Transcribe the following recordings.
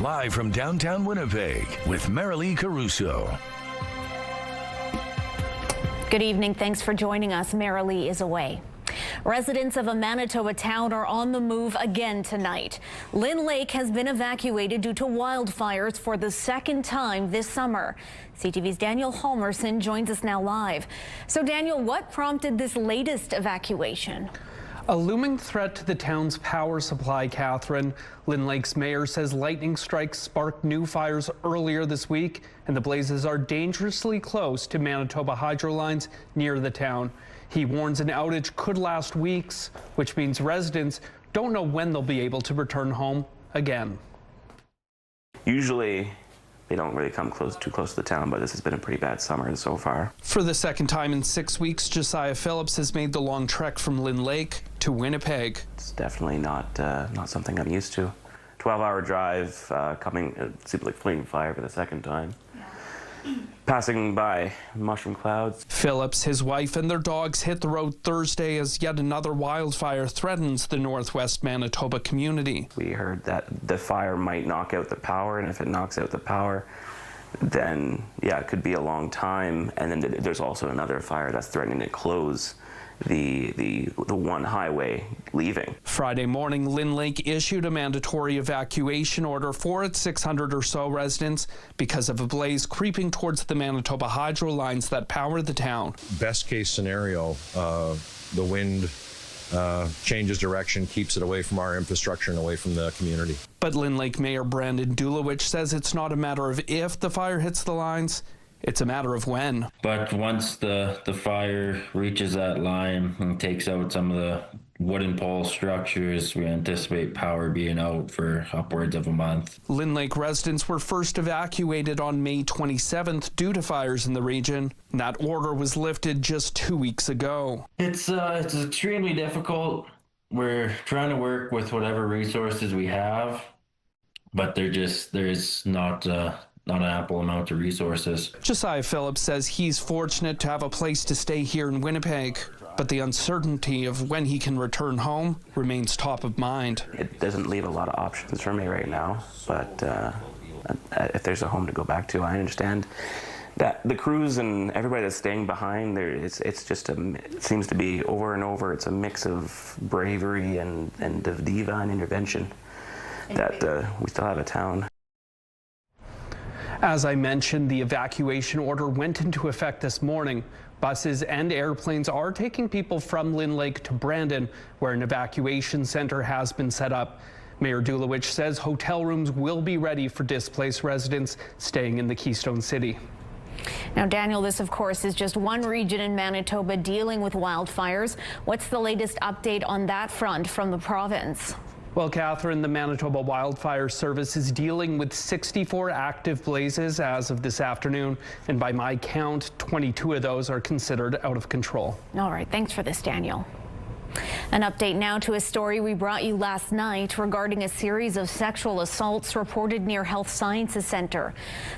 live from downtown Winnipeg with Marilee Caruso. Good evening. Thanks for joining us. Marilee is away. Residents of a Manitoba town are on the move again tonight. Lynn Lake has been evacuated due to wildfires for the second time this summer. CTV's Daniel Halmerson joins us now live. So Daniel, what prompted this latest evacuation? A looming threat to the town's power supply, Catherine. Lynn Lake's mayor says lightning strikes sparked new fires earlier this week, and the blazes are dangerously close to Manitoba hydro lines near the town. He warns an outage could last weeks, which means residents don't know when they'll be able to return home again. Usually, they don't really come too close to the town, but this has been a pretty bad summer so far. For the second time in 6 weeks, Josiah Phillips has made the long trek from Lynn Lake to Winnipeg. It's definitely not something I'm used to. 12-hour drive, seems like fleeing fire for the second time. Passing by mushroom clouds. Phillips, his wife, and their dogs hit the road Thursday as yet another wildfire threatens the northwest Manitoba community. We heard that the fire might knock out the power, and if it knocks out the power, then yeah, it could be a long time. And then there's also another fire that's threatening to close the one highway leaving. Friday morning, Lynn Lake issued a mandatory evacuation order for its 600 or so residents because of a blaze creeping towards the Manitoba hydro lines that power the town. Best case scenario, the wind changes direction, keeps it away from our infrastructure and away from the community. But Lynn Lake Mayor Brandon Dulowich says it's not a matter of if the fire hits the lines, it's a matter of when. But once the fire reaches that line and takes out some of the wooden pole structures, we anticipate power being out for upwards of a month. Lynn Lake residents were first evacuated on May 27th due to fires in the region. That order was lifted just 2 weeks ago. It's extremely difficult. We're trying to work with whatever resources we have, but there's not an ample amount of resources. Josiah Phillips says he's fortunate to have a place to stay here in Winnipeg, but the uncertainty of when he can return home remains top of mind. It doesn't leave a lot of options for me right now, but if there's a home to go back to, I understand that the crews and everybody that's staying behind there, it seems to be over and over, it's a mix of bravery and of divine intervention that we still have a town. As I mentioned, the evacuation order went into effect this morning. Buses and airplanes are taking people from Lynn Lake to Brandon, where an evacuation center has been set up. Mayor Dulowich says hotel rooms will be ready for displaced residents staying in the Keystone City. Now, Daniel, this, of course, is just one region in Manitoba dealing with wildfires. What's the latest update on that front from the province? Well, Catherine, the Manitoba Wildfire Service is dealing with 64 active blazes as of this afternoon, and by my count, 22 of those are considered out of control. All right, thanks for this, Daniel. An update now to a story we brought you last night regarding a series of sexual assaults reported near Health Sciences Center.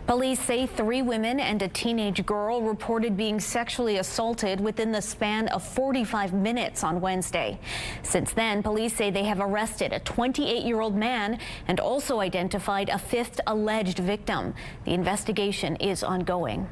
Police say 3 women and a teenage girl reported being sexually assaulted within the span of 45 minutes on Wednesday. Since then, police say they have arrested a 28-year-old man and also identified a 5th alleged victim. The investigation is ongoing.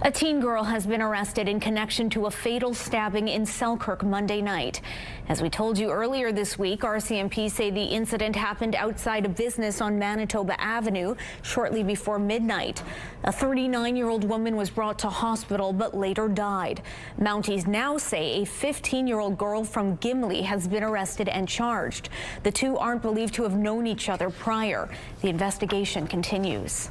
A teen girl has been arrested in connection to a fatal stabbing in Selkirk Monday night. As we told you earlier this week, RCMP say the incident happened outside a business on Manitoba Avenue shortly before midnight. A 39-year-old woman was brought to hospital but later died. Mounties now say a 15-year-old girl from Gimli has been arrested and charged. The two aren't believed to have known each other prior. The investigation continues.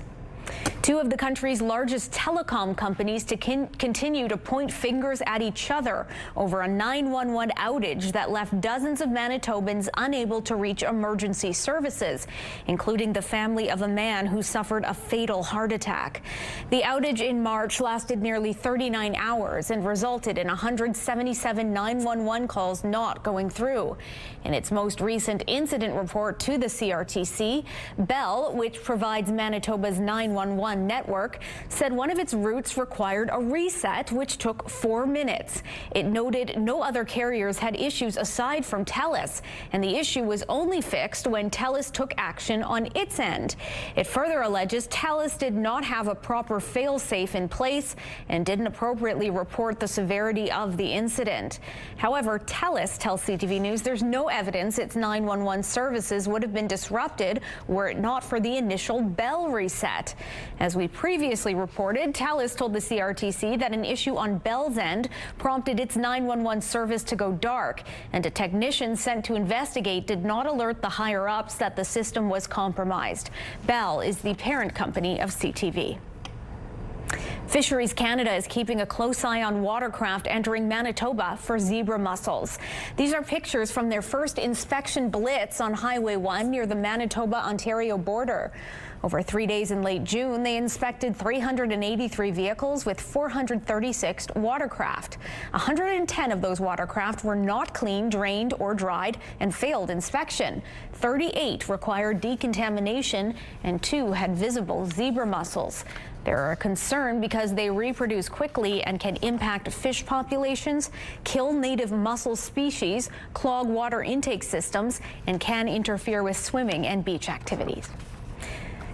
2 of the country's largest telecom companies continue to point fingers at each other over a 911 outage that left dozens of Manitobans unable to reach emergency services, including the family of a man who suffered a fatal heart attack. The outage in March lasted nearly 39 hours and resulted in 177 911 calls not going through. In its most recent incident report to the CRTC, Bell, which provides Manitoba's 911 One network said one of its routes required a reset, which took 4 minutes. It noted no other carriers had issues aside from TELUS, and the issue was only fixed when TELUS took action on its end. It further alleges TELUS did not have a proper fail-safe in place and didn't appropriately report the severity of the incident. However, TELUS tells CTV News there's no evidence its 911 services would have been disrupted were it not for the initial bell reset. As we previously reported, TELUS told the CRTC that an issue on Bell's end prompted its 911 service to go dark, and a technician sent to investigate did not alert the higher-ups that the system was compromised. Bell is the parent company of CTV. Fisheries Canada is keeping a close eye on watercraft entering Manitoba for zebra mussels. These are pictures from their first inspection blitz on Highway 1 near the Manitoba-Ontario border. Over 3 days in late June, they inspected 383 vehicles with 436 watercraft. 110 of those watercraft were not cleaned, drained, or dried and failed inspection. 38 required decontamination and 2 had visible zebra mussels. They're a concern because they reproduce quickly and can impact fish populations, kill native mussel species, clog water intake systems, and can interfere with swimming and beach activities.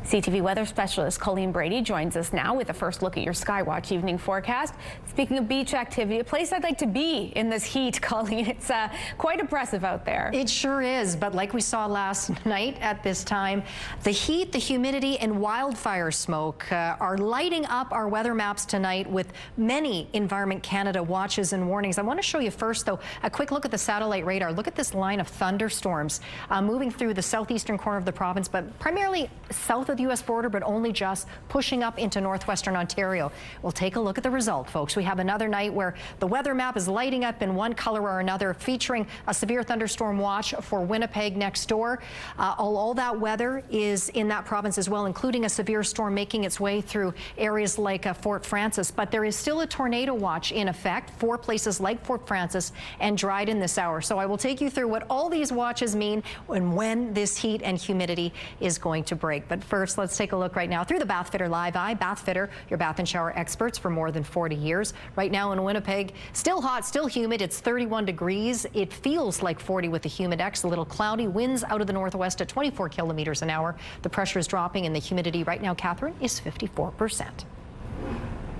CTV weather specialist Colleen Brady joins us now with a first look at your Skywatch evening forecast. Speaking of beach activity, a place I'd like to be in this heat, Colleen. It's quite oppressive out there. It sure is, but like we saw last night at this time, the heat, the humidity, and wildfire smoke are lighting up our weather maps tonight with many Environment Canada watches and warnings. I want to show you first, though, a quick look at the satellite radar. Look at this line of thunderstorms moving through the southeastern corner of the province, but primarily south of the U.S. border, but only just pushing up into northwestern Ontario. We'll take a look at the result, folks. We have another night where the weather map is lighting up in one color or another, featuring a severe thunderstorm watch for Winnipeg next door. All that weather is in that province as well, including a severe storm making its way through areas like Fort Frances. But there is still a tornado watch in effect for places like Fort Frances and Dryden this hour. So I will take you through what all these watches mean and when this heat and humidity is going to break. But first, let's take a look right now through the Bathfitter Live Eye. Bathfitter, your bath and shower experts for more than 40 years. Right now in Winnipeg, still hot, still humid. It's 31 degrees. It feels like 40 with the humidex. A little cloudy. Winds out of the northwest at 24 kilometers an hour. The pressure is dropping and the humidity right now, Catherine, is 54%.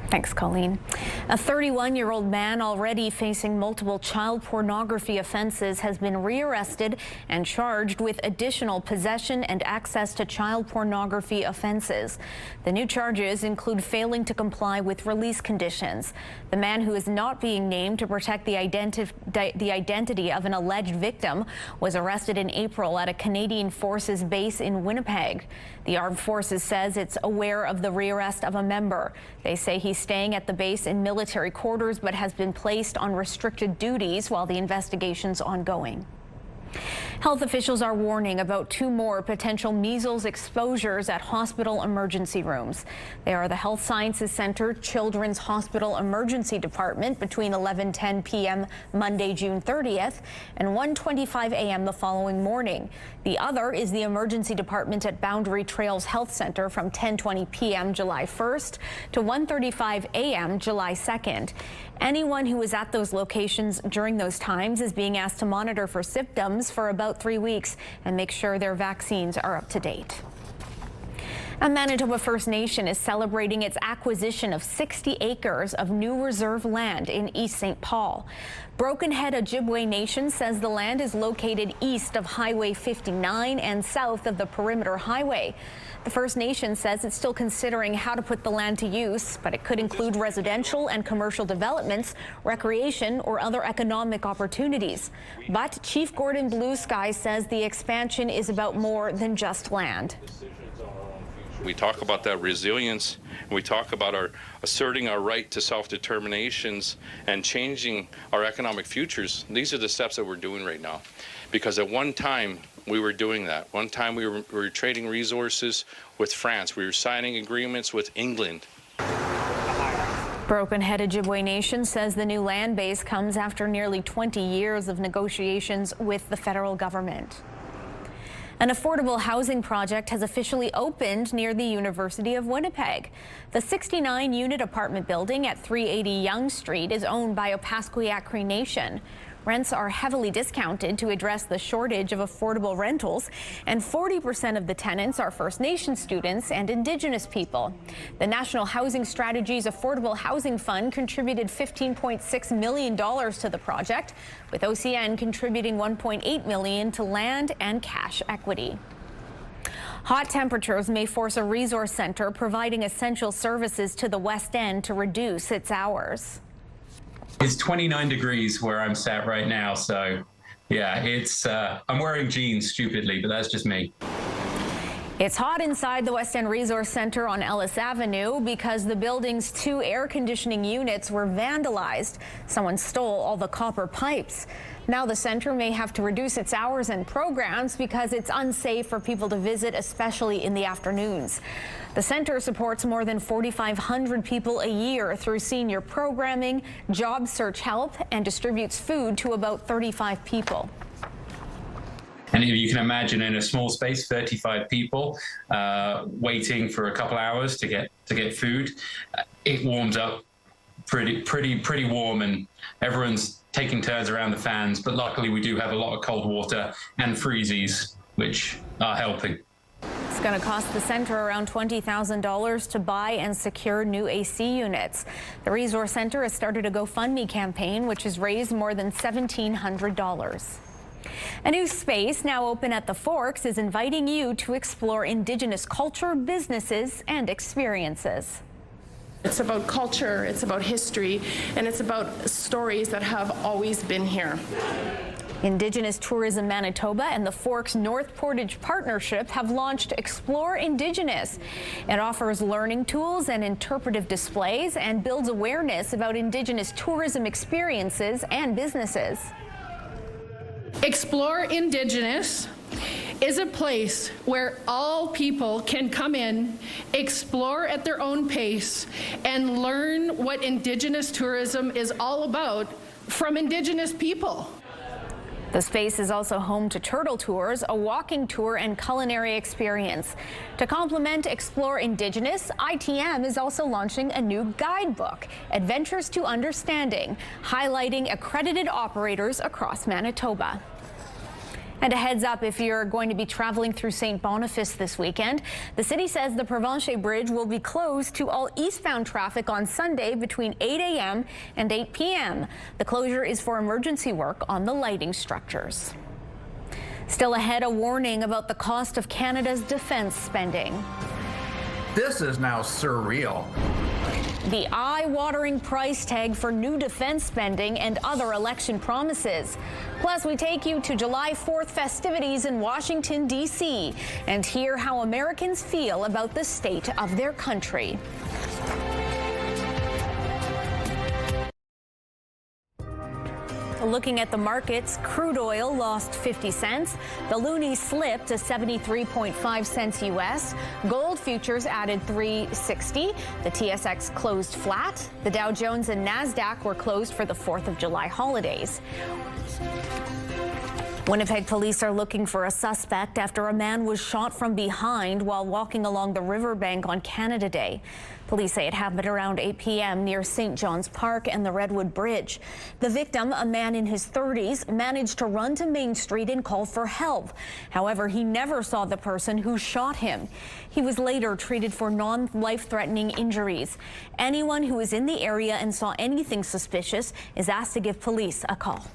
Thanks, Colleen. A 31-year-old man already facing multiple child pornography offenses has been rearrested and charged with additional possession and access to child pornography offenses. The new charges include failing to comply with release conditions. The man, who is not being named to protect the identity of an alleged victim, was arrested in April at a Canadian Forces base in Winnipeg. The Armed Forces says it's aware of the rearrest of a member. They say he's staying at the base in military quarters but has been placed on restricted duties while the investigation's ongoing. Health officials are warning about 2 more potential measles exposures at hospital emergency rooms. They are the Health Sciences Centre Children's Hospital Emergency Department between 11:10 p.m. Monday, June 30th and 1:25 a.m. the following morning. The other is the Emergency Department at Boundary Trails Health Centre from 10:20 p.m. July 1st to 1:35 a.m. July 2nd. Anyone who is at those locations during those times is being asked to monitor for symptoms for about 3 weeks and make sure their vaccines are up to date. A Manitoba First Nation is celebrating its acquisition of 60 acres of new reserve land in East St. Paul. Broken Head Ojibwe Nation says the land is located east of Highway 59 and south of the Perimeter Highway. The First Nation says it's still considering how to put the land to use, but it could include residential and commercial developments, recreation, or other economic opportunities. But Chief Gordon Blue Sky says the expansion is about more than just land. We talk about that resilience, and we talk about our asserting our right to self-determinations and changing our economic futures. These are the steps that we're doing right now, because at one time we were doing that. One time we were trading resources with France. We were signing agreements with England. Broken Head Ojibwe Nation says the new land base comes after nearly 20 years of negotiations with the federal government. An affordable housing project has officially opened near the University of Winnipeg. The 69-unit apartment building at 380 Yonge Street is owned by Opaskwayak Cree Nation. Rents are heavily discounted to address the shortage of affordable rentals, and 40% of the tenants are First Nation students and Indigenous people. The National Housing Strategy's Affordable Housing Fund contributed $15.6 million to the project, with OCN contributing $1.8 million to land and cash equity. Hot temperatures may force a resource center providing essential services to the West End to reduce its hours. It's 29 degrees where I'm sat right now, so yeah, I'm wearing jeans stupidly, but that's just me. It's hot inside the West End Resource Center on Ellis Avenue because the building's 2 air conditioning units were vandalized. Someone stole all the copper pipes. Now the center may have to reduce its hours and programs because it's unsafe for people to visit, especially in the afternoons. The center supports more than 4,500 people a year through senior programming, job search help, and distributes food to about 35 people. And if you can imagine, in a small space, 35 people waiting for a couple hours to get food, it warms up pretty warm, and everyone's taking turns around the fans. But luckily, we do have a lot of cold water and freezies, which are helping. It's going to cost the center around $20,000 to buy and secure new AC units. The Resource Center has started a GoFundMe campaign, which has raised more than $1,700. A new space now open at the Forks is inviting you to explore Indigenous culture, businesses, and experiences. It's about culture, it's about history, and it's about stories that have always been here. Indigenous Tourism Manitoba and the Forks North Portage Partnership have launched Explore Indigenous. It offers learning tools and interpretive displays and builds awareness about Indigenous tourism experiences and businesses. Explore Indigenous is a place where all people can come in, explore at their own pace, and learn what Indigenous tourism is all about from Indigenous people. The space is also home to turtle tours, a walking tour, and culinary experience. To complement Explore Indigenous, ITM is also launching a new guidebook, Adventures to Understanding, highlighting accredited operators across Manitoba. And a heads up if you're going to be traveling through St. Boniface this weekend. The city says the Provencher Bridge will be closed to all eastbound traffic on Sunday between 8 a.m. and 8 p.m. The closure is for emergency work on the lighting structures. Still ahead, a warning about the cost of Canada's defense spending. This is now surreal. The eye-watering price tag for new defense spending and other election promises. Plus, we take you to July 4th festivities in Washington, D.C. and hear how Americans feel about the state of their country. Looking at the markets, crude oil lost 50 cents. The loonie slipped to 73.5 cents U.S. Gold futures added 360. The TSX closed flat. The Dow Jones and NASDAQ were closed for the 4th of July holidays. Winnipeg police are looking for a suspect after a man was shot from behind while walking along the riverbank on Canada Day. Police say it happened around 8 p.m. near St. John's Park and the Redwood Bridge. The victim, a man in his 30s, managed to run to Main Street and call for help. However, he never saw the person who shot him. He was later treated for non-life-threatening injuries. Anyone who is in the area and saw anything suspicious is asked to give police a call.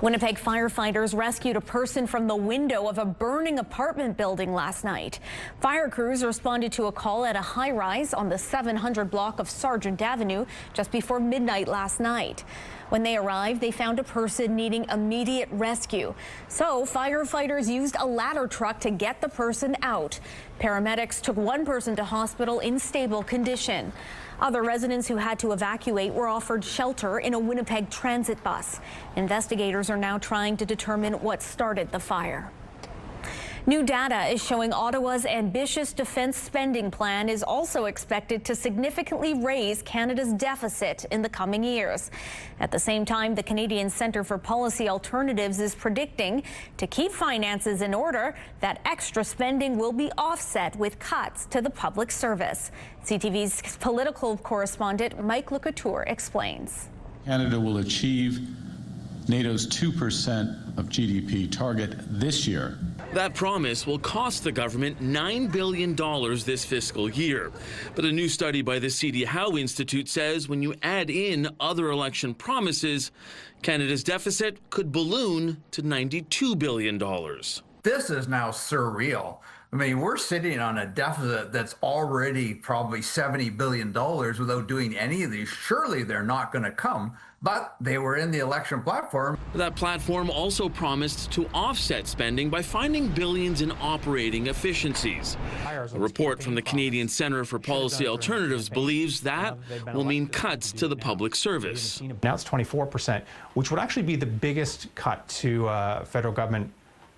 Winnipeg firefighters rescued a person from the window of a burning apartment building last night. Fire crews responded to a call at a high-rise on the 700 block of Sargent Avenue just before midnight last night. When they arrived, they found a person needing immediate rescue. So firefighters used a ladder truck to get the person out. Paramedics took one person to hospital in stable condition. Other residents who had to evacuate were offered shelter in a Winnipeg transit bus. Investigators are now trying to determine what started the fire. New data is showing Ottawa's ambitious defense spending plan is also expected to significantly raise Canada's deficit in the coming years. At the same time, the Canadian Centre for Policy Alternatives is predicting to keep finances in order that extra spending will be offset with cuts to the public service. CTV's political correspondent Mike Lecouture explains. Canada will achieve NATO's 2% of GDP target this year. That promise will cost the government $9 billion this fiscal year. But a new study by the C.D. Howe Institute says when you add in other election promises, Canada's deficit could balloon to $92 billion. This is now surreal. I mean, we're sitting on a deficit that's already probably $70 billion without doing any of these. Surely they're not going to come, but they were in the election platform. That platform also promised to offset spending by finding billions in operating efficiencies. A report from the Canadian Centre for Policy Alternatives believes that will mean cuts to the public service. Now it's 24%, which would actually be the biggest cut to federal government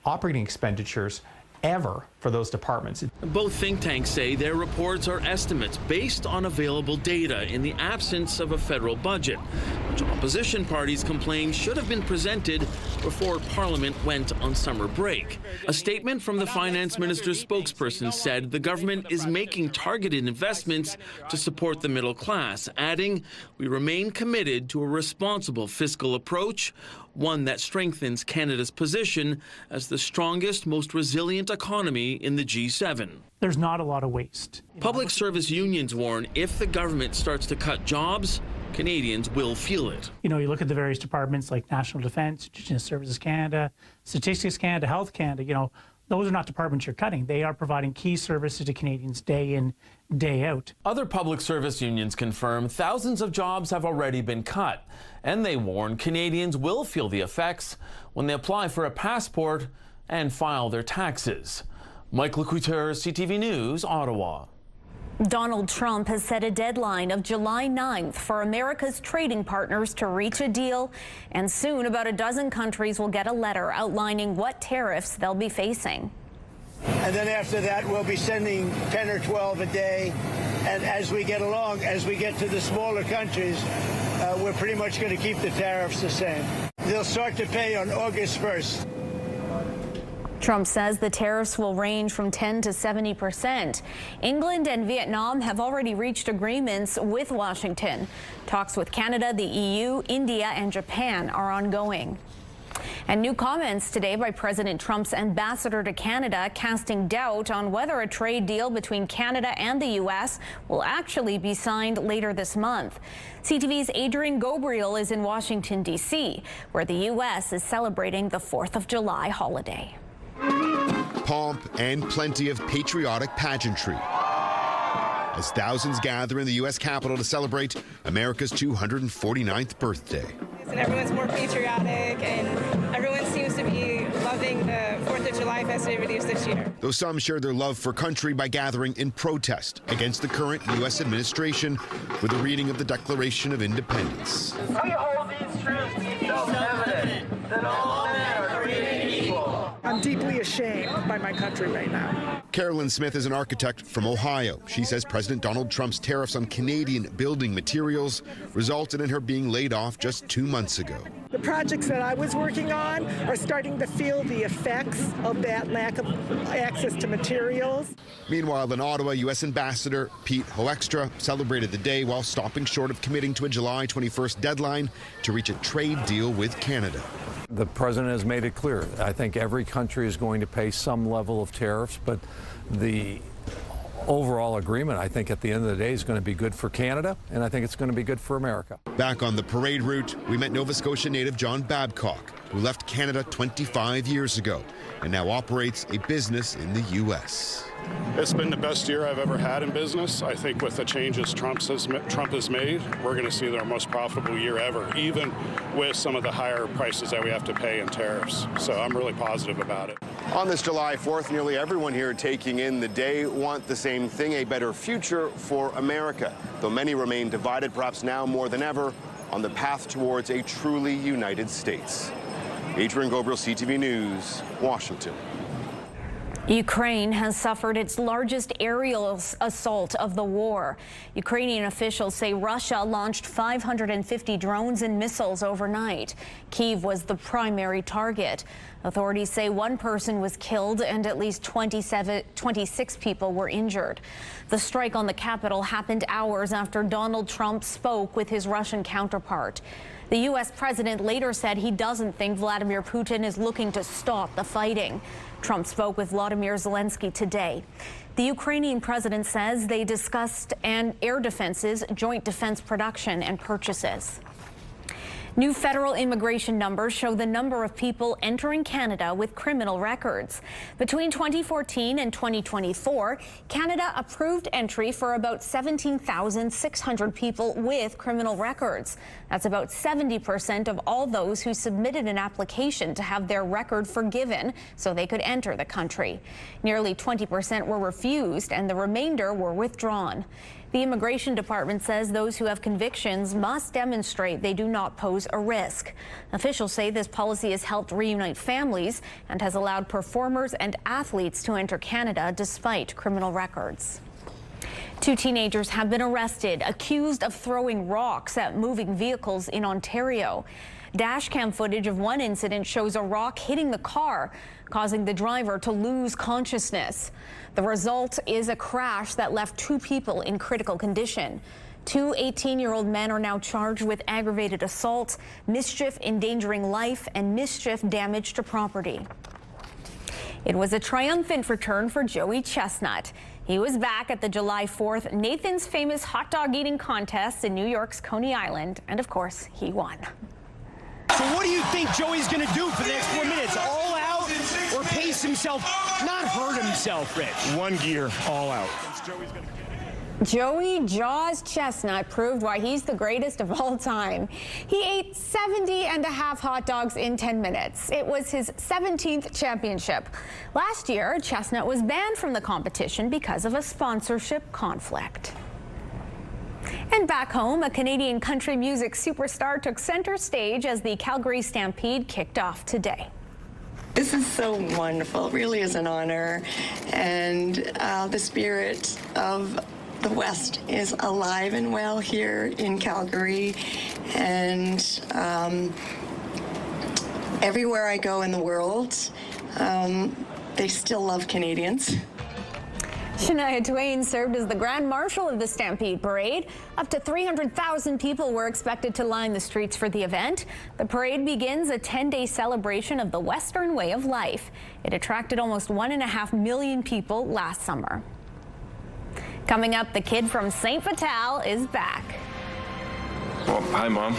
operating expenditures ever for those departments. Both think tanks say their reports are estimates based on available data in the absence of a federal budget, which opposition parties complain should have been presented before Parliament went on summer break. A statement from the finance minister's spokesperson said the government is making targeted investments to support the middle class, adding, "We remain committed to a responsible fiscal approach, one that strengthens Canada's position as the strongest, most resilient economy in the G7. There's not a lot of waste. Public service unions warn if the government starts to cut jobs, Canadians will feel it. You know, you look at the various departments like National Defence, Indigenous Services Canada, Statistics Canada, Health Canada, you know, those are not departments you're cutting. They are providing key services to Canadians day in, day out. Other public service unions confirm thousands of jobs have already been cut, and they warn Canadians will feel the effects when they apply for a passport and file their taxes. Mike Lecouture, CTV News, Ottawa. Donald Trump has set a deadline of July 9th for America's trading partners to reach a deal, and soon about a dozen countries will get a letter outlining what tariffs they'll be facing. And then after that, we'll be sending 10 or 12 a day. And as we get along, as we get to the smaller countries, we're pretty much going to keep the tariffs the same. They'll start to pay on August 1st. Trump says the tariffs will range from 10 to 70%. England and Vietnam have already reached agreements with Washington. Talks with Canada, the EU, India, and Japan are ongoing. And new comments today by President Trump's ambassador to Canada, casting doubt on whether a trade deal between Canada and the U.S. will actually be signed later this month. CTV's Adrian Gobriel is in Washington, D.C., where the U.S. is celebrating the 4th of July holiday. Pomp and plenty of patriotic pageantry as thousands gather in the U.S. Capitol to celebrate America's 249th birthday. And everyone's more patriotic, and everyone seems to be loving the 4th of July festivities this year. Though some share their love for country by gathering in protest against the current U.S. administration with a reading of the Declaration of Independence. We hold these truths to be self-evident that all men are created equal. I'm deeply ashamed by my country right now. Carolyn Smith is an architect from Ohio. She says President Donald Trump's tariffs on Canadian building materials resulted in her being laid off just 2 months ago. The projects that I was working on are starting to feel the effects of that lack of access to materials. Meanwhile, in Ottawa, U.S. Ambassador Pete Hoekstra celebrated the day while stopping short of committing to a July 21st deadline to reach a trade deal with Canada. The president has made it clear. I think every country is going to pay some level of tariffs, but the overall agreement, I think at the end of the day, is going to be good for Canada, and I think it's going to be good for America. Back on the parade route, we met Nova Scotia native John Babcock, who left Canada 25 years ago and now operates a business in the U.S. It's been the best year I've ever had in business. I think with the changes Trump has made, we're going to see their most profitable year ever, even with some of the higher prices that we have to pay in tariffs. So I'm really positive about it. On this July 4th, nearly everyone here taking in the day want the same thing, a better future for America, though many remain divided, perhaps now more than ever, on the path towards a truly United States. Adrian Gobriel, CTV News, Washington. Ukraine has suffered its largest aerial assault of the war. Ukrainian officials say Russia launched 550 drones and missiles overnight. Kyiv was the primary target. Authorities say one person was killed and at least 26 people were injured. The strike on the capital happened hours after Donald Trump spoke with his Russian counterpart. The U.S. president later said he doesn't think Vladimir Putin is looking to stop the fighting. Trump spoke with Volodymyr Zelensky today. The Ukrainian president says they discussed air defenses, joint defense production and purchases. New federal immigration numbers show the number of people entering Canada with criminal records. Between 2014 and 2024, Canada approved entry for about 17,600 people with criminal records. That's about 70% of all those who submitted an application to have their record forgiven so they could enter the country. Nearly 20% were refused and the remainder were withdrawn. The Immigration Department says those who have convictions must demonstrate they do not pose a risk. Officials say this policy has helped reunite families and has allowed performers and athletes to enter Canada despite criminal records. 2 teenagers have been arrested, accused of throwing rocks at moving vehicles in Ontario. Dashcam footage of one incident shows a rock hitting the car, causing the driver to lose consciousness. The result is a crash that left 2 people in critical condition. 2 18-year-old men are now charged with aggravated assault, mischief endangering life, and mischief damage to property. It was a triumphant return for Joey Chestnut. He was back at the July 4th Nathan's Famous Hot Dog Eating Contest in New York's Coney Island, and of course, he won. So what do you think Joey's going to do for the next 4 minutes? All out or pace himself, not hurt himself, Rich? One gear, all out. Joey Jaws Chestnut proved why he's the greatest of all time. He ate 70 and a half hot dogs in 10 minutes. It was his 17th championship. Last year, Chestnut was banned from the competition because of a sponsorship conflict. And back home, a Canadian country music superstar took center stage as the Calgary Stampede kicked off today. This is so wonderful. It really is an honor. And the spirit of the West is alive and well here in Calgary. And everywhere I go in the world, they still love Canadians. Shania Twain served as the Grand Marshal of the Stampede Parade. Up to 300,000 people were expected to line the streets for the event. The parade begins a 10-day celebration of the Western way of life. It attracted almost 1.5 million people last summer. Coming up, the kid from St. Vital is back. Well, hi, Mom.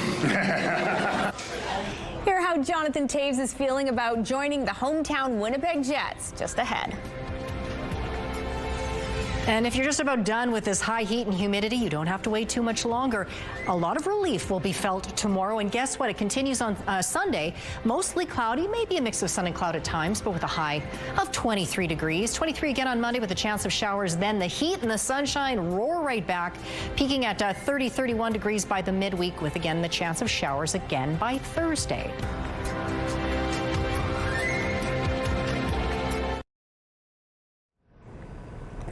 Hear how Jonathan Toews is feeling about joining the hometown Winnipeg Jets just ahead. And if you're just about done with this high heat and humidity, you don't have to wait too much longer. A lot of relief will be felt tomorrow. And guess what? It continues on Sunday. Mostly cloudy, maybe a mix of sun and cloud at times, but with a high of 23 degrees. 23 again on Monday with a chance of showers. Then the heat and the sunshine roar right back, peaking at 30, 31 degrees by the midweek with, again, the chance of showers again by Thursday.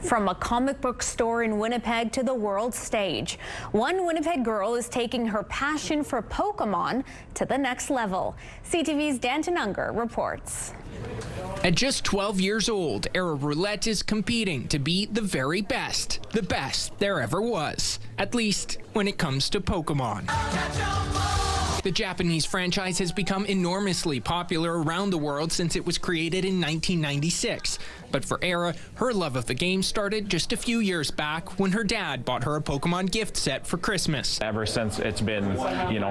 From a comic book store in Winnipeg to the world stage, one Winnipeg girl is taking her passion for Pokemon to the next level. CTV's Danton Unger reports. At just 12 years old, Era Roulette is competing to be the very best, the best there ever was, at least when it comes to Pokemon. The Japanese franchise has become enormously popular around the world since it was created in 1996. But for Era, her love of the game started just a few years back when her dad bought her a Pokemon gift set for Christmas. Ever since it's been,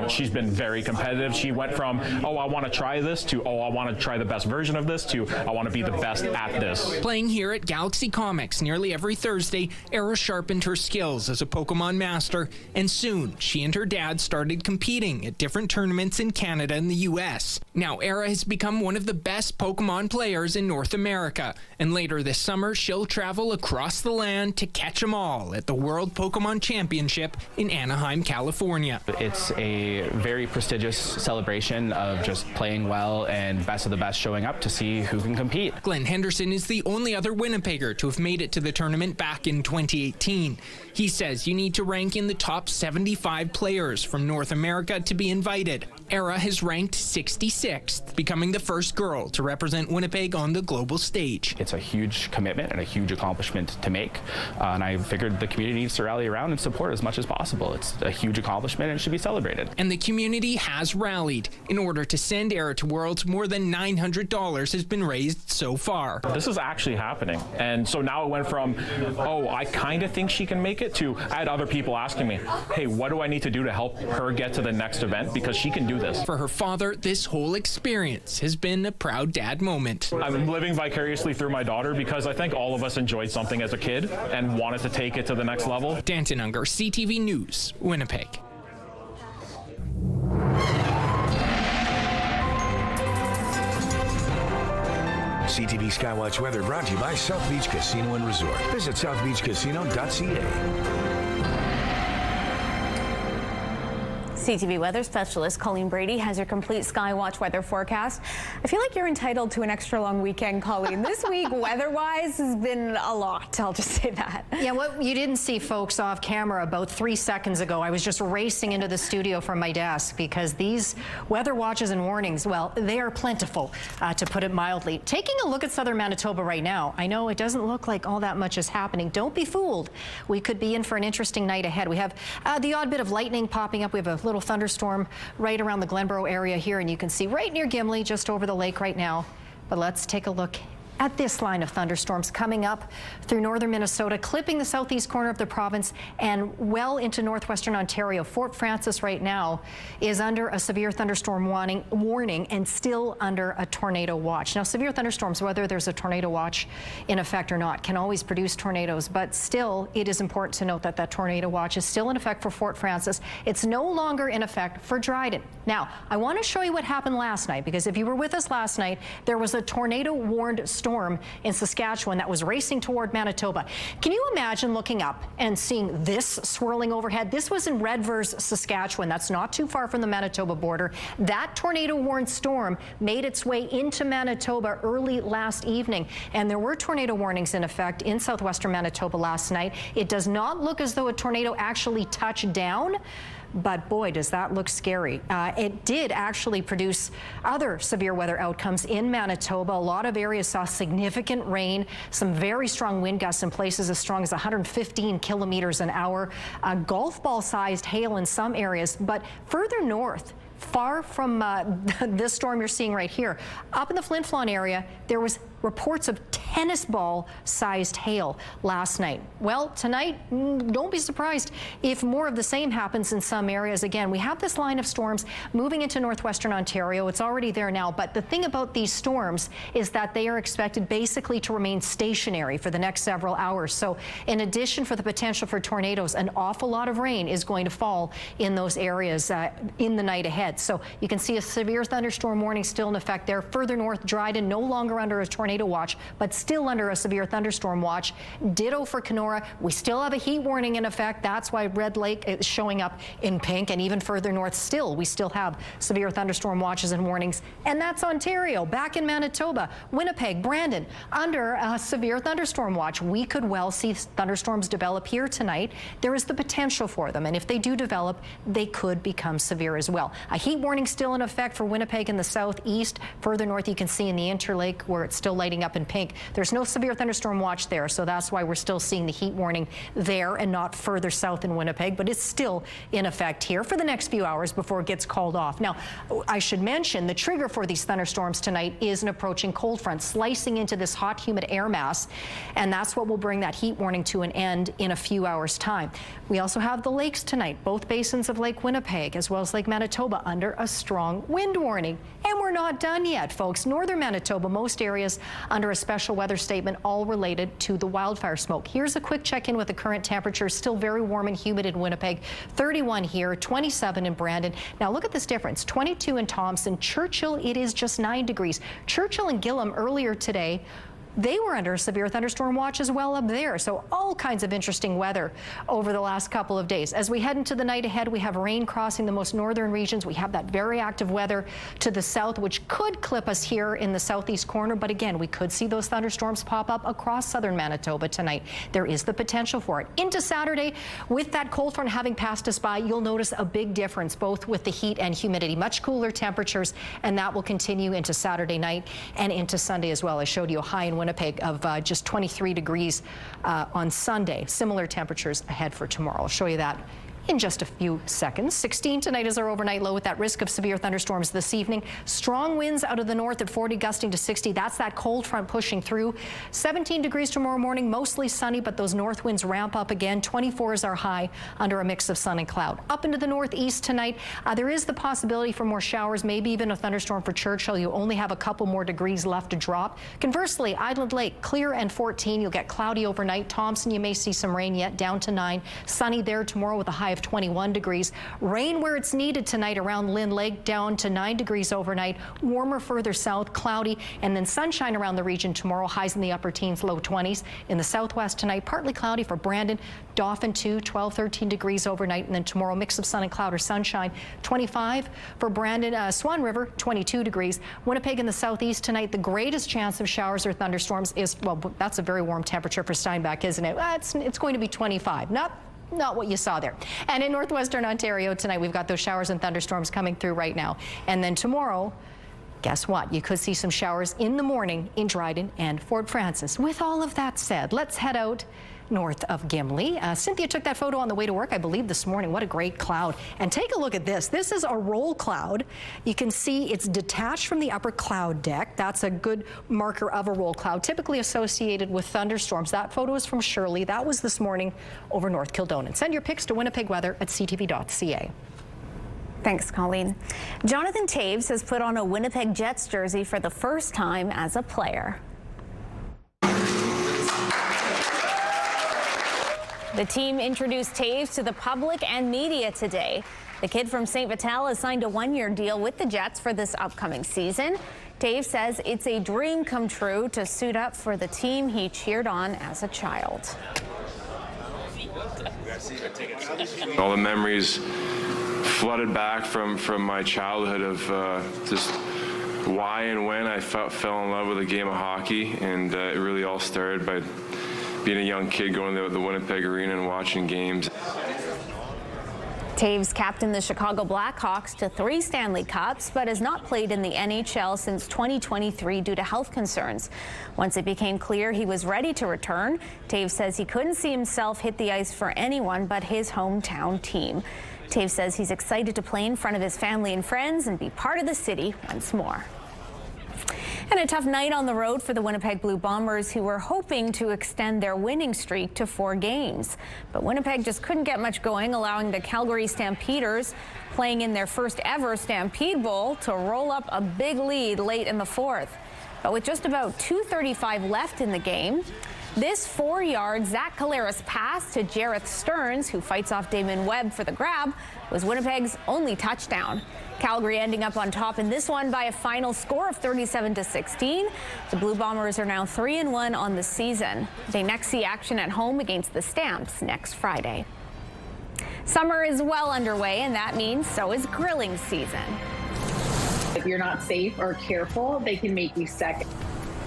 she's been very competitive. She went from, oh, I want to try this, to, oh, I want to try the best version of this, to, I want to be the best at this. Playing here at Galaxy Comics nearly every Thursday, Era sharpened her skills as a Pokemon master, and soon she and her dad started competing at different different tournaments in Canada and the U.S. Now, Era has become one of the best Pokemon players in North America, and later this summer, she'll travel across the land to catch them all at the World Pokemon Championship in Anaheim, California. It's a very prestigious celebration of just playing well and best of the best showing up to see who can compete. Glenn Henderson is the only other Winnipegger to have made it to the tournament back in 2018. He says you need to rank in the top 75 players from North America to be invited. Era has ranked 66th, becoming the first girl to represent Winnipeg on the global stage. It's a huge commitment and a huge accomplishment to make, and I figured the community needs to rally around and support as much as possible. It's a huge accomplishment and it should be celebrated. And the community has rallied. In order to send Era to Worlds, more than $900 has been raised so far. This is actually happening, and so now it went from, oh, I kind of think she can make it, to I had other people asking me, hey, what do I need to do to help her get to the next event, because she can do this. For her father, this whole experience has been a proud dad moment. I'm living vicariously through my daughter because I think all of us enjoyed something as a kid and wanted to take it to the next level. Danton Unger, CTV News, Winnipeg. CTV Skywatch weather brought to you by South Beach Casino and Resort. Visit southbeachcasino.ca. CTV weather specialist Colleen Brady has your complete Skywatch weather forecast. I feel like you're entitled to an extra long weekend, Colleen. This week, weather-wise, has been a lot. I'll just say that. Yeah, what you didn't see, folks, off camera about 3 seconds ago, I was just racing into the studio from my desk because these weather watches and warnings, well, they are plentiful, to put it mildly. Taking a look at southern Manitoba right now, I know it doesn't look like all that much is happening. Don't be fooled. We could be in for an interesting night ahead. We have the odd bit of lightning popping up. We have a little thunderstorm right around the Glenborough area here, and you can see right near Gimli, just over the lake right now. But let's take a look at this line of thunderstorms coming up through northern Minnesota, clipping the southeast corner of the province and well into northwestern Ontario. Fort Frances right now is under a severe thunderstorm warning and still under a tornado watch. Now, severe thunderstorms, whether there's a tornado watch in effect or not, can always produce tornadoes, but still it is important to note that that tornado watch is still in effect for Fort Frances. It's no longer in effect for Dryden. Now, I want to show you what happened last night, because if you were with us last night, there was a tornado-warned storm in Saskatchewan that was racing toward Manitoba. Can you imagine looking up and seeing this swirling overhead? This was in Redvers, Saskatchewan. That's not too far from the Manitoba border. That tornado-warned storm made its way into Manitoba early last evening, and there were tornado warnings in effect in southwestern Manitoba last night. It does not look as though a tornado actually touched down, but boy, does that look scary. It did actually produce other severe weather outcomes in Manitoba. A lot of areas saw significant rain, some very strong wind gusts in places as strong as 115 kilometers an hour, golf ball sized hail in some areas, but further north, far from this storm you're seeing right here, up in the Flin Flon area, there was reports of tennis ball sized hail last night. Well, tonight, don't be surprised if more of the same happens in some areas. Again, we have this line of storms moving into northwestern Ontario. It's already there now, but the thing about these storms is that they are expected basically to remain stationary for the next several hours. So in addition for the potential for tornadoes, an awful lot of rain is going to fall in those areas in the night ahead. So you can see a severe thunderstorm warning still in effect there. Further north, Dryden no longer under a tornado watch, but still under a severe thunderstorm watch. Ditto for Kenora. We still have a heat warning in effect. That's why Red Lake is showing up in pink, and even further north still, we still have severe thunderstorm watches and warnings. And that's Ontario. Back in Manitoba, Winnipeg, Brandon, under a severe thunderstorm watch. We could well see thunderstorms develop here tonight. There is the potential for them, and if they do develop, they could become severe as well. A heat warning still in effect for Winnipeg in the southeast. Further north, you can see in the Interlake where it's still lighting up in pink. There's no severe thunderstorm watch there, so that's why we're still seeing the heat warning there and not further south in Winnipeg, but it's still in effect here for the next few hours before it gets called off. Now, I should mention the trigger for these thunderstorms tonight is an approaching cold front slicing into this hot, humid air mass, and that's what will bring that heat warning to an end in a few hours' time. We also have the lakes tonight, both basins of Lake Winnipeg as well as Lake Manitoba under a strong wind warning, and we're we're not done yet, folks. Northern Manitoba, most areas under a special weather statement, all related to the wildfire smoke. Here's a quick check-in with the current temperature. Still very warm and humid in Winnipeg. 31 here, 27 in Brandon. Now look at this difference. 22 in Thompson. Churchill, it is just 9 degrees. Churchill and Gillam earlier today, they were under a severe thunderstorm watch as well up there. So all kinds of interesting weather over the last couple of days. As we head into the night ahead, we have rain crossing the most northern regions. We have that very active weather to the south, which could clip us here in the southeast corner. But again, we could see those thunderstorms pop up across southern Manitoba tonight. There is the potential for it. Into Saturday, with that cold front having passed us by, you'll notice a big difference, both with the heat and humidity. Much cooler temperatures, and that will continue into Saturday night and into Sunday as well. I showed you a high in Winnipeg of just 23 degrees on Sunday. Similar temperatures ahead for tomorrow. I'll show you that in just a few seconds. 16 tonight is our overnight low with that risk of severe thunderstorms this evening. Strong winds out of the north at 40, gusting to 60. That's that cold front pushing through. 17 degrees tomorrow morning, mostly sunny, but those north winds ramp up again. 24 is our high under a mix of sun and cloud. Up into the northeast tonight, there is the possibility for more showers, maybe even a thunderstorm for Churchill. You only have a couple more degrees left to drop. Conversely, Island Lake, clear and 14. You'll get cloudy overnight. Thompson, you may see some rain yet, down to 9. Sunny there tomorrow with a high of 21 degrees. Rain where it's needed tonight around Lynn Lake, down to 9 degrees overnight. Warmer further south, cloudy, and then sunshine around the region tomorrow. Highs in the upper teens, low 20s. In the southwest tonight, partly cloudy for Brandon. Dauphin 2, 12, 13 degrees overnight. And then tomorrow, mix of sun and cloud or sunshine. 25 for Brandon. Swan River, 22 degrees. Winnipeg in the southeast tonight, the greatest chance of showers or thunderstorms is, well, that's a very warm temperature for Steinbach, isn't it? It's going to be 25. Not what you saw there. And in northwestern Ontario tonight, we've got those showers and thunderstorms coming through right now. And then tomorrow, guess what? You could see some showers in the morning in Dryden and Fort Frances. With all of that said, let's head out north of Gimli. Cynthia took that photo on the way to work, I believe, this morning. What a great cloud. And take a look at this. This is a roll cloud. You can see it's detached from the upper cloud deck. That's a good marker of a roll cloud, typically associated with thunderstorms. That photo is from Shirley. That was this morning over North Kildonan. Send your pics to winnipegweather@ctv.ca. Thanks, Colleen. Jonathan Toews has put on a Winnipeg Jets jersey for the first time as a player. The team introduced Toews to the public and media today. The kid from St. Vital has signed a one-year deal with the Jets for this upcoming season. Toews says it's a dream come true to suit up for the team he cheered on as a child. All the memories flooded back from my childhood of just why and when I fell in love with the game of hockey, and it really all started by being a young kid going to the Winnipeg Arena and watching games. Toews captained the Chicago Blackhawks to 3 Stanley Cups, but has not played in the NHL since 2023 due to health concerns. Once it became clear he was ready to return, Toews says he couldn't see himself hit the ice for anyone but his hometown team. Toews says he's excited to play in front of his family and friends and be part of the city once more. And a tough night on the road for the Winnipeg Blue Bombers, who were hoping to extend their winning streak to 4 games. But Winnipeg just couldn't get much going, allowing the Calgary Stampeders, playing in their first ever Stampede Bowl, to roll up a big lead late in the 4th. But with just about 2:35 left in the game, this 4-yard Zach Collaros pass to Jareth Stearns, who fights off Damon Webb for the grab, was Winnipeg's only touchdown. Calgary ending up on top in this one by a final score of 37-16. The Blue Bombers are now 3-1 on the season. They next see action at home against the Stamps next Friday. Summer is well underway, and that means so is grilling season. If you're not safe or careful, they can make you sick.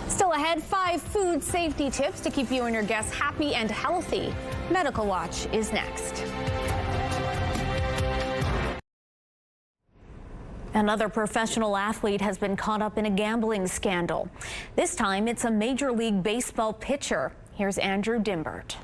Still ahead, 5 food safety tips to keep you and your guests happy and healthy. Medical Watch is next. Another professional athlete has been caught up in a gambling scandal. This time, it's a Major League Baseball pitcher. Here's Andrew Dimbert.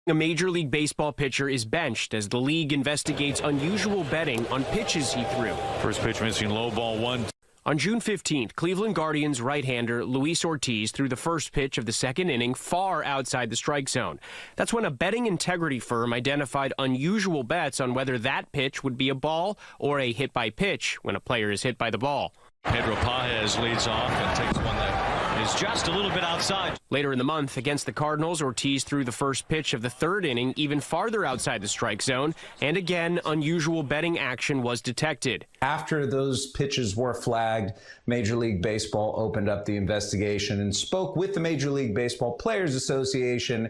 A Major League Baseball pitcher is benched as the league investigates unusual betting on pitches he threw. First pitch missing, low ball 1. On June 15th, Cleveland Guardians right-hander Luis Ortiz threw the first pitch of the second inning far outside the strike zone. That's when a betting integrity firm identified unusual bets on whether that pitch would be a ball or a hit by pitch when a player is hit by the ball. Pedro Paez leads off and takes one that is just a little bit outside. Later in the month, against the Cardinals, Ortiz threw the first pitch of the third inning even farther outside the strike zone, and again, unusual betting action was detected. After those pitches were flagged, Major League Baseball opened up the investigation and spoke with the Major League Baseball Players Association.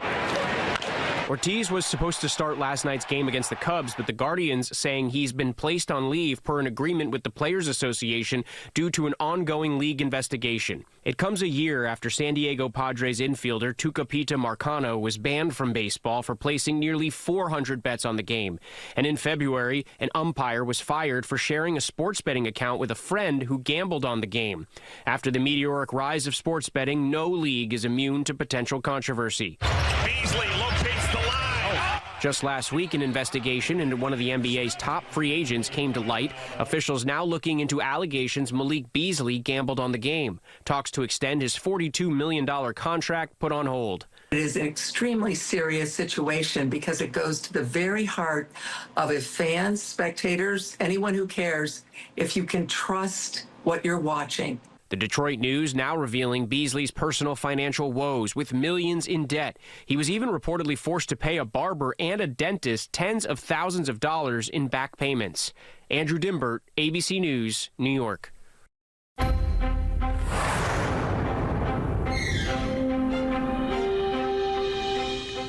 Ortiz was supposed to start last night's game against the Cubs, but the Guardians saying he's been placed on leave per an agreement with the Players Association due to an ongoing league investigation. It comes a year after San Diego Padres infielder Tucupita Marcano was banned from baseball for placing nearly 400 bets on the game. And in February, an umpire was fired for sharing a sports betting account with a friend who gambled on the game. After the meteoric rise of sports betting, no league is immune to potential controversy. Beasley locates the line. Just last week, an investigation into one of the NBA's top free agents came to light. Officials now looking into allegations Malik Beasley gambled on the game. Talks to extend his $42 million contract put on hold. It is an extremely serious situation because it goes to the very heart of if fans, spectators, anyone who cares, if you can trust what you're watching. The Detroit News now revealing Beasley's personal financial woes with millions in debt. He was even reportedly forced to pay a barber and a dentist tens of thousands of dollars in back payments. Andrew Dimbert, ABC News, New York.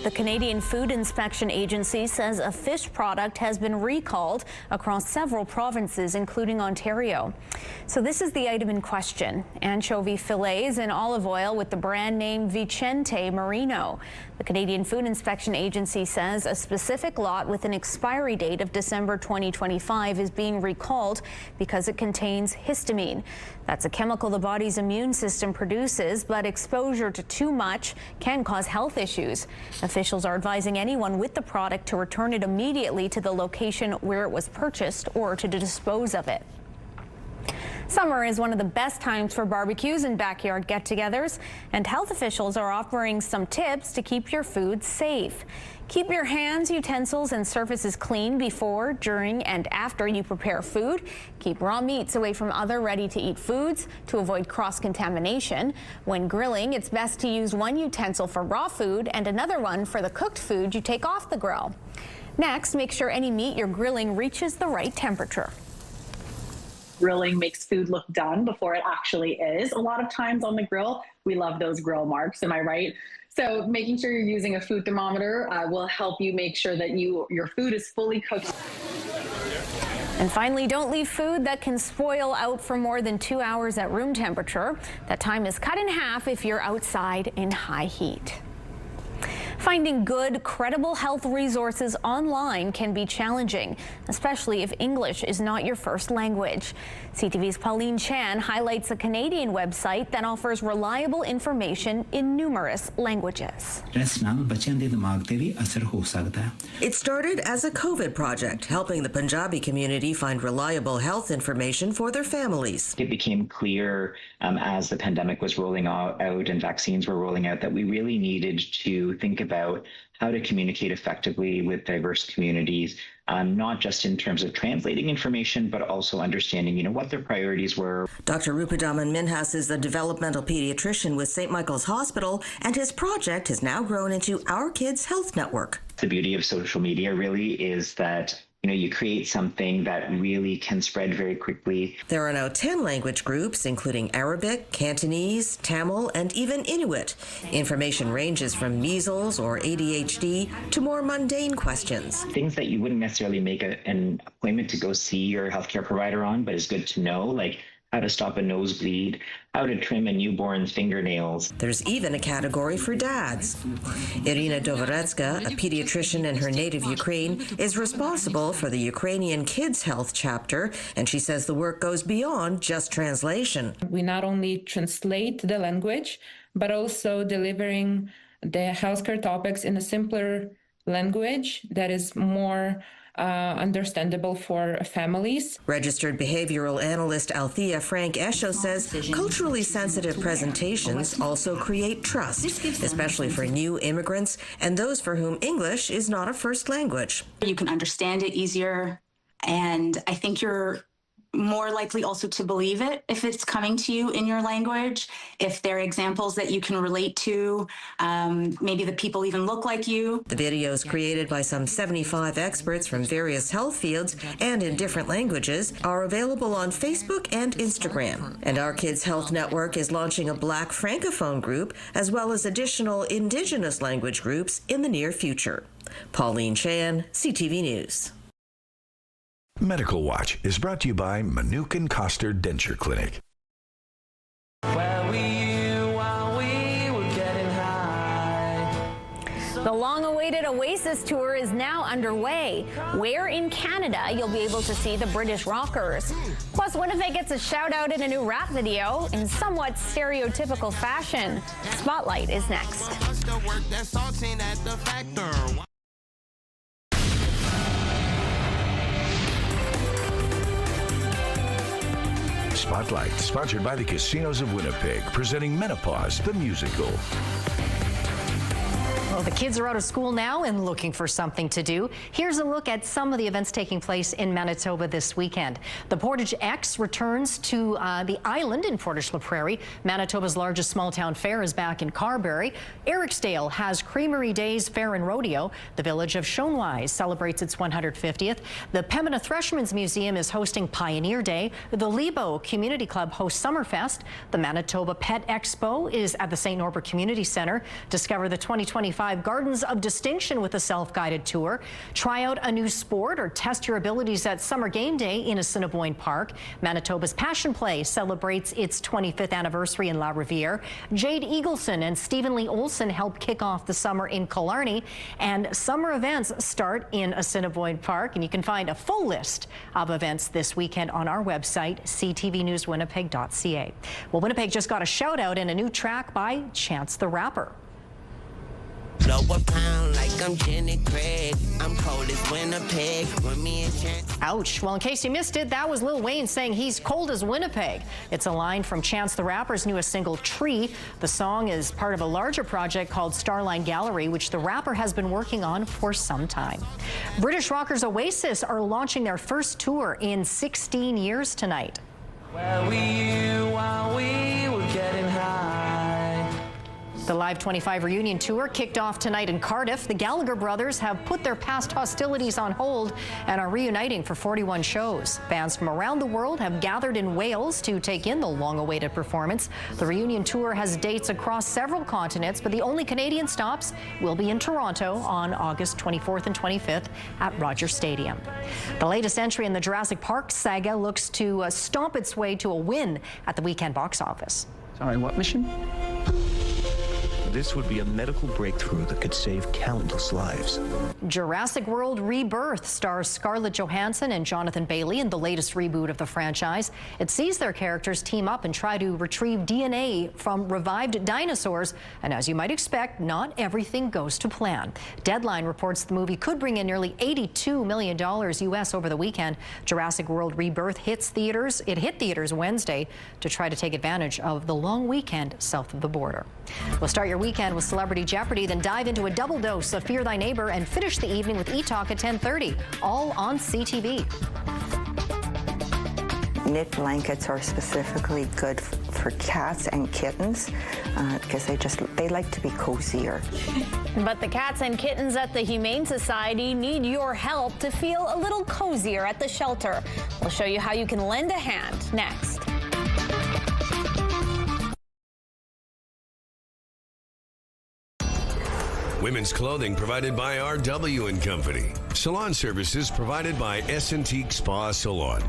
The Canadian Food Inspection Agency says a fish product has been recalled across several provinces, including Ontario. So this is the item in question: anchovy fillets in olive oil with the brand name Vicente Marino. The Canadian Food Inspection Agency says a specific lot with an expiry date of December 2025 is being recalled because it contains histamine. That's a chemical the body's immune system produces, but exposure to too much can cause health issues. Officials are advising anyone with the product to return it immediately to the location where it was purchased or to dispose of it. Summer is one of the best times for barbecues and backyard get-togethers, and health officials are offering some tips to keep your food safe. Keep your hands, utensils, and surfaces clean before, during, and after you prepare food. Keep raw meats away from other ready-to-eat foods to avoid cross-contamination. When grilling, it's best to use one utensil for raw food and another one for the cooked food you take off the grill. Next, make sure any meat you're grilling reaches the right temperature. Grilling makes food look done before it actually is. A lot of times on the grill, we love those grill marks, am I right? So making sure you're using a food thermometer will help you make sure that your food is fully cooked. And finally, don't leave food that can spoil out for more than 2 hours at room temperature. That time is cut in half if you're outside in high heat. Finding good, credible health resources online can be challenging, especially if English is not your first language. CTV's Pauline Chan highlights a Canadian website that offers reliable information in numerous languages. It started as a COVID project, helping the Punjabi community find reliable health information for their families. It became clear as the pandemic was rolling out and vaccines were rolling out that we really needed to think about how to communicate effectively with diverse communities, not just in terms of translating information, but also understanding, what their priorities were. Dr. Rupadaman Minhas is a developmental pediatrician with St. Michael's Hospital, and his project has now grown into Our Kids Health Network. The beauty of social media really is that you create something that really can spread very quickly. There are now 10 language groups, including Arabic, Cantonese, Tamil, and even Inuit. Information ranges from measles or ADHD to more mundane questions. Things that you wouldn't necessarily make an appointment to go see your healthcare provider on, but is good to know, like how to stop a nosebleed, how to trim a newborn's fingernails. There's even a category for dads. Irina Dovoretska, a pediatrician in her native Ukraine, is responsible for the Ukrainian Kids Health chapter, and she says the work goes beyond just translation. We not only translate the language, but also delivering the healthcare topics in a simpler language that is more understandable for families. Registered behavioral analyst Althea Frank Esho says culturally sensitive presentations also create trust, especially for new immigrants and those for whom English is not a first language. You can understand it easier, and I think you're more likely also to believe it if it's coming to you in your language, if there are examples that you can relate to, maybe the people even look like you. The videos created by some 75 experts from various health fields and in different languages are available on Facebook and Instagram. And Our Kids Health Network is launching a Black Francophone group as well as additional Indigenous language groups in the near future. Pauline Chan, CTV News. Medical Watch is brought to you by Manukin Koster Denture Clinic. The long-awaited Oasis tour is now underway. Where in Canada you'll be able to see the British rockers. Plus, Winnipeg gets a shout-out in a new rap video in somewhat stereotypical fashion. Spotlight is next. Spotlight, sponsored by the Casinos of Winnipeg, presenting Menopause, the musical. Well, the kids are out of school now and looking for something to do. Here's a look at some of the events taking place in Manitoba this weekend. The Portage X returns to the island in Portage La Prairie. Manitoba's largest small-town fair is back in Carberry. Ericsdale has Creamery Days Fair and Rodeo. The village of Shonewise celebrates its 150th. The Pembina Threshman's Museum is hosting Pioneer Day. The Lebo Community Club hosts Summerfest. The Manitoba Pet Expo is at the St. Norbert Community Center. Discover the 2025 Gardens of Distinction with a self-guided tour. Try out a new sport or test your abilities at Summer Game Day in Assiniboine Park. Manitoba's Passion Play celebrates its 25th anniversary in La Riviere. Jade Eagleson and Stephen Lee Olson help kick off the summer in Killarney. And summer events start in Assiniboine Park. And you can find a full list of events this weekend on our website, ctvnewswinnipeg.ca. Well, Winnipeg just got a shout out in a new track by Chance the Rapper. Blow a pound like I'm Jenny Craig. I'm cold as Winnipeg. When me and Chance. Ouch. Well, in case you missed it, that was Lil Wayne saying he's cold as Winnipeg. It's a line from Chance the Rapper's newest single, Tree. The song is part of a larger project called Starline Gallery, which the rapper has been working on for some time. British rockers Oasis are launching their first tour in 16 years tonight. Where were you while we were getting high? The Live 25 reunion tour kicked off tonight in Cardiff. The Gallagher brothers have put their past hostilities on hold and are reuniting for 41 shows. Bands from around the world have gathered in Wales to take in the long-awaited performance. The reunion tour has dates across several continents, but the only Canadian stops will be in Toronto on August 24th and 25th at Rogers Stadium. The latest entry in the Jurassic Park saga looks to stomp its way to a win at the weekend box office. Sorry, what mission? This would be a medical breakthrough that could save countless lives. Jurassic World Rebirth stars Scarlett Johansson and Jonathan Bailey in the latest reboot of the franchise. It sees their characters team up and try to retrieve DNA from revived dinosaurs. And as you might expect, not everything goes to plan. Deadline reports the movie could bring in nearly $82 million US over the weekend. Jurassic World Rebirth hits theaters. It hit theaters Wednesday to try to take advantage of the long weekend south of the border. We'll start your weekend with Celebrity Jeopardy, then dive into a double dose of Fear Thy Neighbor and finish the evening with E-Talk at 10:30, all on CTV. Knit blankets are specifically good for cats and kittens because they like to be cozier. But the cats and kittens at the Humane Society need your help to feel a little cozier at the shelter. We'll show you how you can lend a hand next. Women's clothing provided by RW & Company. Salon services provided by S&T Spa Salon.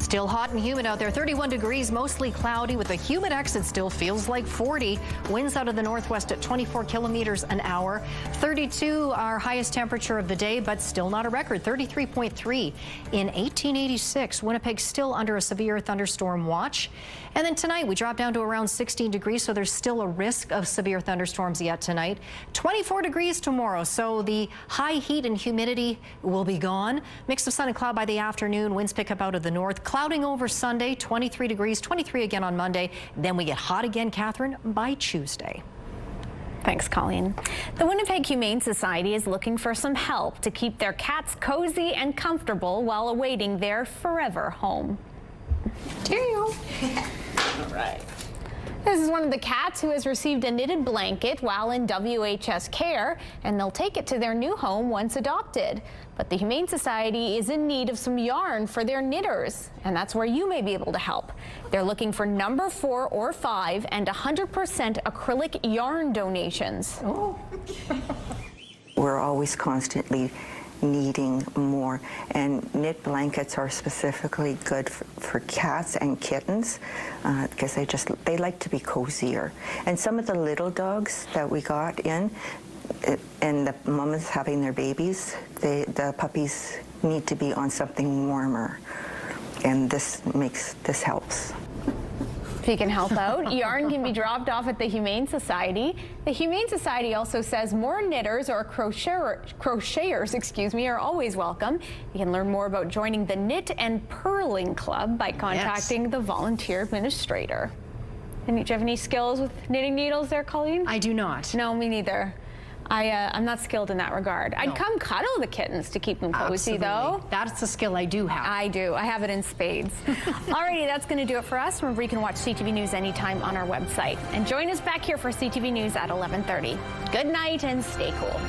Still hot and humid out there. 31 degrees, mostly cloudy with a humid exit. Still feels like 40. Winds out of the northwest at 24 kilometers an hour. 32 our highest temperature of the day, but still not a record. 33.3 in 1886. Winnipeg still under a severe thunderstorm watch. And then tonight we drop down to around 16 degrees, so there's still a risk of severe thunderstorms yet tonight. 24 degrees tomorrow, so the high heat and humidity will be gone. Mix of sun and cloud by the afternoon. Winds pick up out of the north. Clouding over Sunday, 23 degrees, 23 again on Monday. Then we get hot again, Catherine, by Tuesday. Thanks, Colleen. The Winnipeg Humane Society is looking for some help to keep their cats cozy and comfortable while awaiting their forever home. Cheerio. All right. This is one of the cats who has received a knitted blanket while in WHS care, and they'll take it to their new home once adopted. But the Humane Society is in need of some yarn for their knitters, and that's where you may be able to help. They're looking for number 4 or 5 and 100% acrylic yarn donations. Oh. We're always constantly needing more, and knit blankets are specifically good for cats and kittens because they like to be cozier. And some of the little dogs that we got in, and the mamas having their babies, the puppies need to be on something warmer, and this helps. If you can help out, yarn can be dropped off at the Humane Society. The Humane Society also says more knitters or crocheters, are always welcome. You can learn more about joining the Knit and Purling Club by contacting the volunteer administrator. And do you have any skills with knitting needles there, Colleen? I do not. No, me neither. I'm not skilled in that regard. I'd come cuddle the kittens to keep them cozy, though. That's a skill I do have. I do. I have it in spades. Alrighty, that's going to do it for us. Remember, you can watch CTV News anytime on our website. And join us back here for CTV News at 11:30. Good night and stay cool.